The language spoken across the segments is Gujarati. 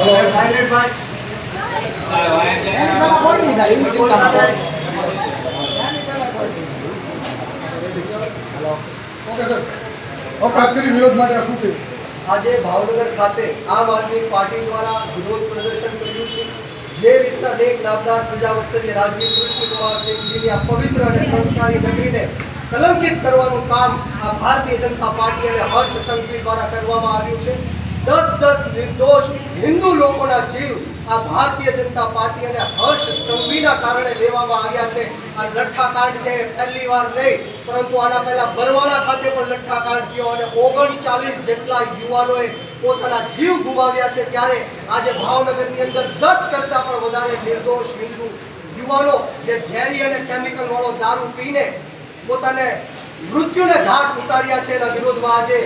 આજે ભાવનગર ખાતે આમ આદમી પાર્ટી દ્વારા વિરોધ પ્રદર્શન કર્યું છે। જે રીતના નેક નામદાર પ્રજાવત્સલ્ય રાજવી કૃષ્ણકુમાર સિંહજીની આ પવિત્ર અને સંસ્કારી નગરીને કલંકિત કરવાનું કામ આ ભારતીય જનતા પાર્ટી અને હર્ષ સંઘવી દ્વારા કરવામાં આવ્યું છે। 10 નિર્દોષ હિન્દુ લોકોના જીવ આ ભારતીય જનતા પાર્ટી અને હર્ષ સંઘવીના કારણે લેવામાં આવ્યા છે। આ લઠ્ઠાકાંડ છે પહેલી વાર નહીં, પરંતુ આના પહેલા બરવાળા ખાતે પણ લઠ્ઠાકાંડ થયો અને 39 જેટલા યુવાનોએ પોતાના જીવ ગુમાવ્યા છે। ત્યારે આજે ભાવનગરની અંદર 10 કરતા પણ વધારે નિર્દોષ હિન્દુ યુવાનો જે ઝેરી અને કેમિકલ વાળો દારૂ પીને પોતાને મૃત્યુને ઘાટ ઉતાર્યા છે, એના વિરોધમાં આજે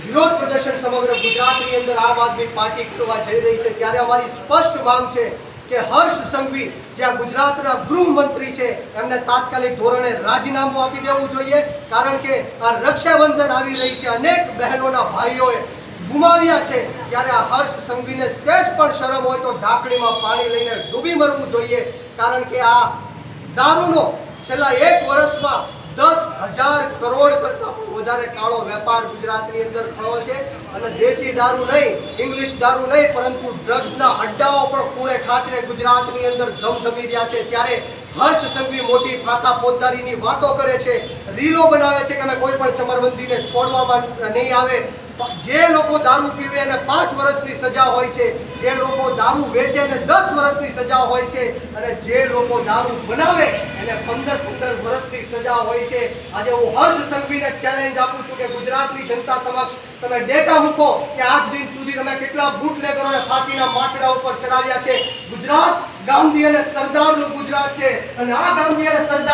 વિરોધ પ્રદર્શન સમગ્ર ગુજરાતની અંદર આમ આદમી પાર્ટી કરવા જઈ રહી છે। ત્યારે અમારી સ્પષ્ટ માંગ છે કે હર્ષ સંઘવી જે ગુજરાતના ગૃહમંત્રી છે એમને તાત્કાલિક ધોરણે રાજીનામું આપી દેવું જોઈએ, કારણ કે આ રક્ષાબંધન આવી રહી છે, અનેક બહેનોના ભાઈઓએ ગુમાવ્યા છે। ત્યારે આ હર્ષ સંઘવીને સહેજ પણ શરમ હોય તો ઢાંકણીમાં પાણી લઈને ડૂબી મરવું જોઈએ, કારણ કે આ દારૂનો છેલ્લા 1 વર્ષમાં 10,000 કરોડ કરતા પણ વધારે કાળો વેપાર ગુજરાતની અંદર થયો છે। અને દેશી દારૂ નહીં, ઇંગ્લિશ દારૂ નહીં, પરંતુ ડ્રગ્સના અડ્ડાઓ પણ ખૂણે ખાચરે ગુજરાતની અંદર ધમધમી રહ્યા છે। ત્યારે હર્ષ સંઘવી મોટી ફાકા ફોજદારીની વાતો કરે છે, રીલો બનાવે છે કે અમે કોઈ પણ ચમરબંધીને છોડવામાં નહીં આવે। જે લોકો દારૂ પીવે એને 5 વર્ષની સજા હોય છે, જે લોકો દારૂ વેચે એને 10 વર્ષની સજા હોય છે, અને જે લોકો દારૂ બનાવે એને 15 વર્ષની સજા હોય છે। આજે હું હર્ષ સંઘવીને ચેલેન્જ આપું છું કે ગુજરાતની જનતા સમક્ષ તમે ડેટા મૂકો કે આજ દિન સુધી તમે કેટલા બુટલેગરોને ફાંસીના માછડા ઉપર ચડાવ્યા છે। ગુજરાત ગાંધી અને સરદારનું ગુજરાત છે, અને આ ગાંધી અને સરદાર